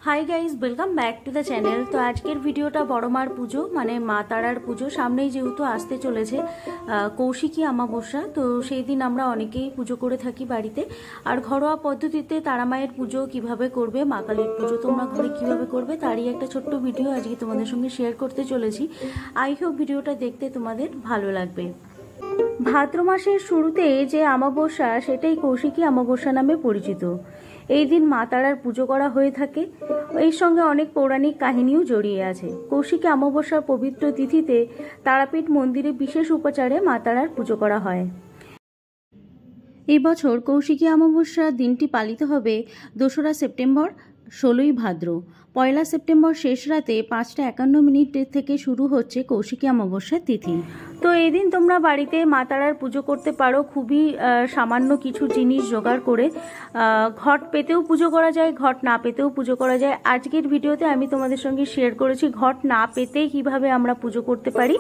High guys welcome back to the channel. तो आजकेर भिडियोटा बड़ो मार पुजो माने मा तारार पुजो सामनेई जेहेतु आसते चलेछे कौशिकी अमाबस्या, तो सेई दिन आमरा अनेकेई पुजो करे थाकी बाड़ीते। और घरोया पद्धतिते तारा मायेर पुजो किभाबे करबे, मा कालीर पुजो तोमरा घरे किभाबे करबे तारই একটা ছোট্ট ভিডিও আজকে তোমাদের সঙ্গে শেয়ার করতে চলেছি। আই হোপ ভিডিওটা দেখতে তোমাদের ভালো লাগবে। ভাদ্র মাসের শুরুতে যে অমাবস্যা সেটাই কৌশিকী অমাবস্যা নামে পরিচিত। এই দিন মা তারার পুজো করা হয়ে থাকে। এর সঙ্গে অনেক পৌরাণিক কাহিনীও জড়িয়ে আছে। কৌশিকী অমাবস্যার পবিত্র তিথিতে তারাপীঠ মন্দিরে বিশেষ উপাচারে মা তারার পুজো করা হয়। এই বছর কৌশিকী অমাবস্যার দিনটি পালিত হবে 2রা সেপ্টেম্বর 16ই ভাদ্র। 1লা সেপ্টেম্বর শেষ রাতে 5:51 থেকে শুরু হচ্ছে কৌশিকী অমাবস্যার তিথি। তো এই দিন তোমরা বাড়িতে মা তারার পুজো করতে পারো খুবই সামান্য কিছু জিনিস জোগাড় করে। ঘট পেতেও পুজো করা যায়, ঘট না পেতেও পুজো করা যায়। আজকের ভিডিওতে আমি তোমাদের সঙ্গে শেয়ার করেছি ঘট না পেতে কিভাবে আমরা পুজো করতে পারি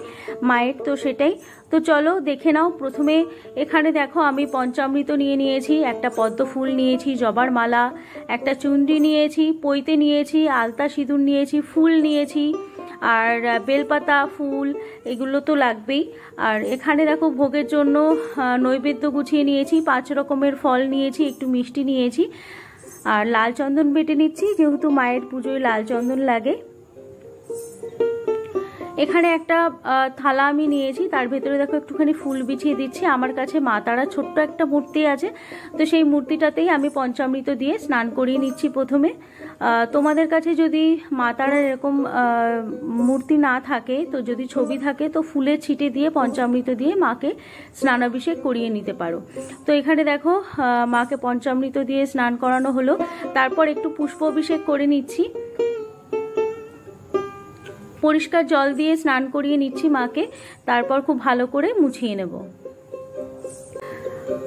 মায়ের, তো সেটাই। তো চলো দেখে নাও। প্রথমে এখানে দেখো আমি পঞ্চামৃত নিয়ে নিয়েছি, একটা পদ্ম ফুল নিয়েছি, জবার মালা, একটা চুনরি নিয়েছি, পৈতে নিয়েছি, আলতা সিঁদুর নিয়েছি, ফুল নিয়েছি, আর বেলপাতা ফুল এগুলো তো লাগবেই। আর এখানে দেখো ভোগের জন্য নৈবেদ্য গুছিয়ে নিয়েছি, 5 রকমের ফল নিয়েছি, একটু মিষ্টি নিয়েছি, আর লাল চন্দন বেটে নিচ্ছি যেহেতু মায়ের পুজোয় লাল চন্দন লাগে। এখানে একটা থালা আমি নিয়েছি, তার ভেতরে দেখো একটুখানি ফুল বিছিয়ে দিচ্ছি। আমার কাছে মা তারা ছোট্ট একটা মূর্তি আছে, তো সেই মূর্তিটাতেই আমি পঞ্চামৃত দিয়ে স্নান করিয়ে নিচ্ছি প্রথমে। তোমাদের কাছে যদি মা তারার এরকম মূর্তি না থাকে, তো যদি ছবি থাকে তো ফুলের ছিটে দিয়ে পঞ্চামৃত দিয়ে মাকে স্নানাভিষেক করিয়ে নিতে পারো। তো এখানে দেখো মাকে পঞ্চামৃত দিয়ে স্নান করানো হলো, তারপর একটু পুষ্প অভিষেক করে নিচ্ছি। পরিষ্কার জল দিয়ে স্নান করিয়ে নিচ্ছি মাকে, তারপর খুব ভালো করে মুছিয়ে নেব।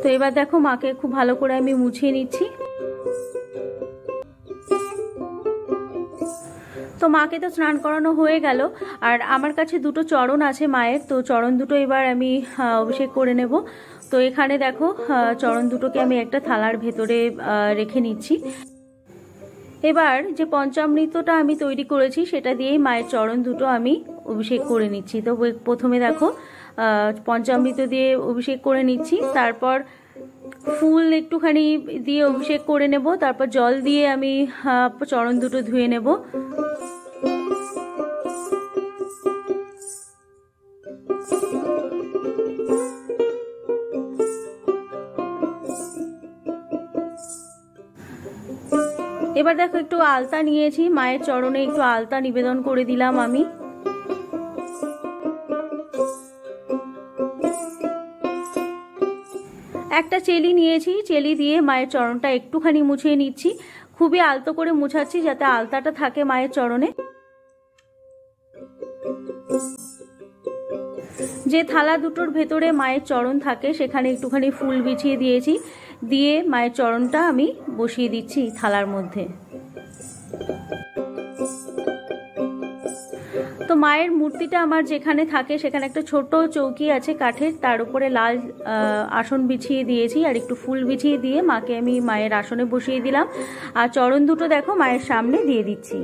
তো এবার দেখো মাকে খুব ভালো করে আমি মুছিয়ে নিচ্ছি। তো মাকে তো স্নান করানো হয়ে গেল, আর আমার কাছে দুটো চরণ আছে মায়ের, তো চরণ দুটো এবার আমি অভিষেক করে নেব। তো এখানে দেখো চরণ দুটোকে আমি একটা থালার ভেতরে রেখে নিচ্ছি। এবার যে পঞ্চামৃতটা আমি তৈরি করেছি সেটা দিয়েই মায়ের চরণ দুটো আমি অভিষেক করে নিচ্ছি। তো প্রথমে দেখো পঞ্চামৃত দিয়ে অভিষেক করে নিচ্ছি, তারপর ফুল একটুখানি দিয়ে অভিষেক করে নেব, তারপর জল দিয়ে আমি চরণ দুটো ধুয়ে নেব। এবার দেখো একটু আলতা নিয়েছি, মায়ের চরণে একটু আলতা নিবেদন করে দিলাম আমি। একটা চেলি নিয়েছি, চেলি দিয়ে মায়ের চরণটা একটুখানি মুছিয়ে নিচ্ছি। খুবই আলতো করে মুছাচ্ছি যাতে আলতাটা থাকে মায়ের চরণে। যে থালা দুটোর ভেতরে মায়ের চরণ থাকে সেখানে একটুখানি ফুল বিছিয়ে দিয়েছি, দিয়ে মায়ের চরণটা আমি বসিয়ে দিচ্ছি থালার মধ্যে। তো মায়ের মূর্তিটা আমার যেখানে থাকে সেখানে একটা ছোট চৌকি আছে কাঠের, তার উপরে লাল আসন বিছিয়ে দিয়েছি আর একটু ফুল বিছিয়ে দিয়ে মাকে আমি মায়ের আসনে বসিয়ে দিলাম। আর চরণ দুটো দেখো মায়ের সামনে দিয়ে দিচ্ছি।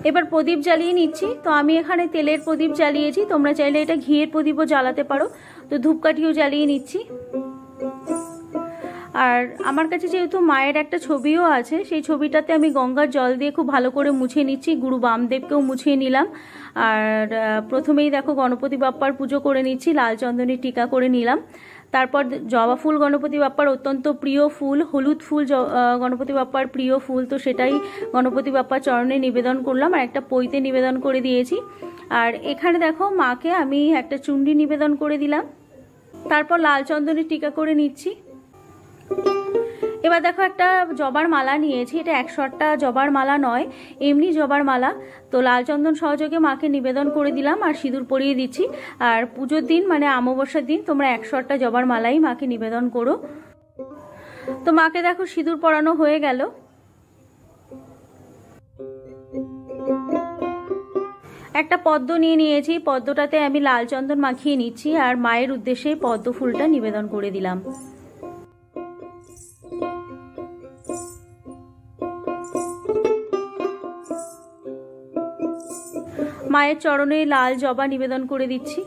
এবার প্রদীপ জ্বালিয়ে নিচ্ছি। তো আমি এখানে তেলের প্রদীপ জ্বালিয়েছি, তোমরা চাইলে এটা ঘিয়ের প্রদীপও জ্বালাতে পারো। তো ধূপকাঠিও জ্বালিয়ে নিচ্ছি। আর আমার কাছে যেহেতু মায়ের একটা ছবিও আছে, সেই ছবিটাতে আমি গঙ্গার জল দিয়ে খুব ভালো করে মুছিয়ে নিচ্ছি। গুরু বামদেবকেও মুছিয়ে নিলাম। আর প্রথমেই দেখো গণপতি বাপ্পার পুজো করে নিচ্ছি, লাল চন্দনের টিকা করে নিলাম। তারপর জবা ফুল গণপতি বাপ্পার অত্যন্ত প্রিয় ফুল, হলুদ ফুল গণপতি বাপ্পার প্রিয় ফুল, তো সেটাই গণপতি বাপ্পার চরণে নিবেদন করলাম, আর একটা পৈতে নিবেদন করে দিয়েছি। আর এখানে দেখো মাকে আমি একটা চুন্ডি নিবেদন করে দিলাম, তারপর লাল চন্দনের টিকা করে নিচ্ছি। এবার দেখো একটা জবার মালা নিয়েছি, এটা 100টা জবার মালা নয়, এমনি জবার মালা। তো লাল চন্দন সহযোগে মাকে নিবেদন করে দিলাম আর সিঁদুর পরিয়ে দিচ্ছি। আর পুজোর দিন মানে অমাবস্যার দিন তোমরা 100টা জবার মালাই মাকে নিবেদন করো। তো মাকে দেখো সিঁদুর পরানো হয়ে গেল। একটা পদ্ম নিয়ে নিয়েছি, পদ্মটাতে আমি লাল চন্দন মাখিয়ে নিচ্ছি আর মায়ের উদ্দেশ্যে পদ্ম ফুলটা নিবেদন করে দিলাম। মায়ের চরণে লাল জবা নিবেদন করে দিচ্ছি।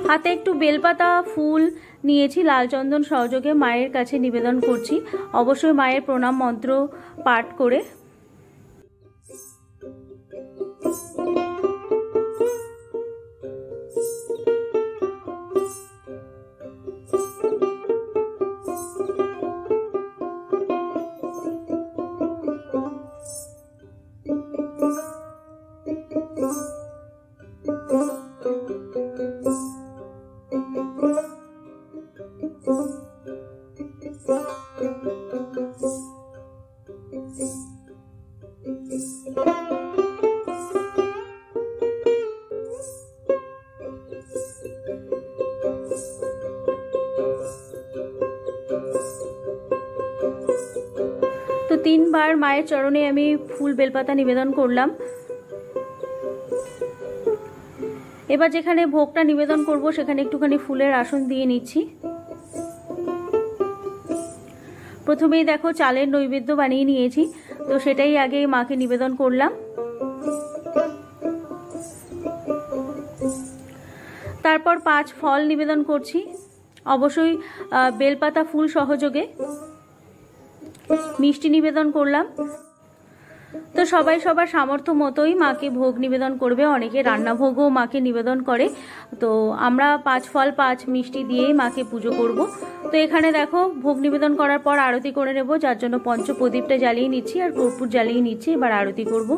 হাতে একটু বেলপাতা ফুল নিয়েছি, লাল চন্দন সহযোগে মায়ের কাছে নিবেদন করছি। অবশ্যই মায়ের প্রণাম মন্ত্র পাঠ করে। তো 3 বার মায়ের চরণে আমি ফুল বেলপাতা নিবেদন করলাম। এবার যেখানে ভোগটা নিবেদন করব সেখানে একটুখানি ফুলের আসন দিয়ে নিচ্ছি। প্রথমেই দেখো চালের নৈবেদ্য বানিয়ে নিয়েছি, তো সেটাই আগে মাকে নিবেদন করলাম। তারপর 5 ফল নিবেদন করছি, অবশ্যই বেলপাতা ফুল সহযোগে। মিষ্টি নিবেদন করলাম। তো সবাই সবার সামর্থ্য মতোই মাকে ভোগ নিবেদন করবে, অনেকে রান্নাভোগও মাকে নিবেদন করে। তো আমরা 5 ফল 5 মিষ্টি দিয়েই মাকে পুজো করব। তো এখানে দেখো ভোগ নিবেদন করার পর আরতি করে নেব, যার জন্য পঞ্চপ্রদীপটা জ্বালিয়ে নিচ্ছি আর কর্পূর জ্বালিয়ে নিচ্ছি। এবার আরতি করব।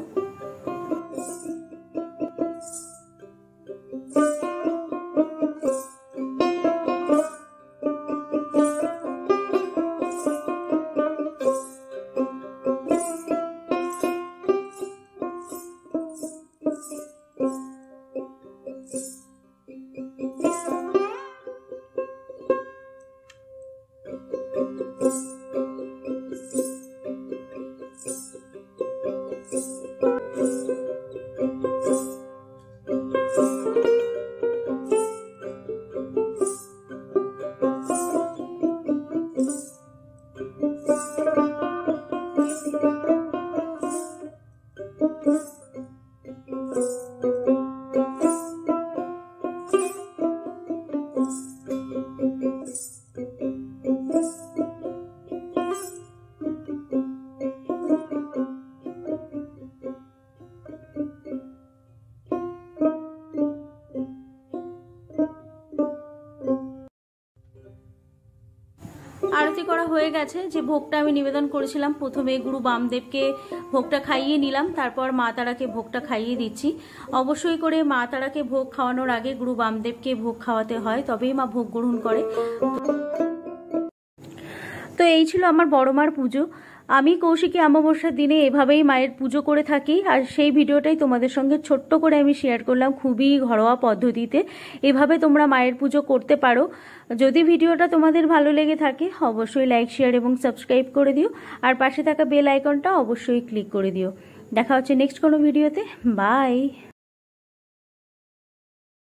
আরতি করা হয়ে গেছে। যে ভোগটা আমি নিবেদন করেছিলাম, প্রথমে গুরু বামদেবকে ভোগটা খাইয়ে নিলাম, তারপর মা তারাকে ভোগটা খাইয়ে দিচ্ছি। অবশ্যই করে মা তারাকে ভোগ খাওয়ানোর আগে গুরু বামদেবকে ভোগ খাওয়াতে হয়, তবেই মা ভোগ গ্রহণ করে। তো এই ছিল আমার বড় মার পুজো। আমি কৌশিকী অমাবস্যার দিনে এভাবেই মায়ের পুজো করে থাকি, আর সেই ভিডিওটাই তোমাদের সঙ্গে ছোট্ট করে আমি শেয়ার করলাম, খুবই ঘরোয়া পদ্ধতিতে। এভাবে তোমরা মায়ের পুজো করতে পারো। যদি ভিডিওটা তোমাদের ভালো লেগে থাকে অবশ্যই লাইক, শেয়ার এবং সাবস্ক্রাইব করে দিও, আর পাশে থাকা বেল আইকনটা অবশ্যই ক্লিক করে দিও। দেখা হচ্ছে নেক্সট কোনো ভিডিওতে। বাই।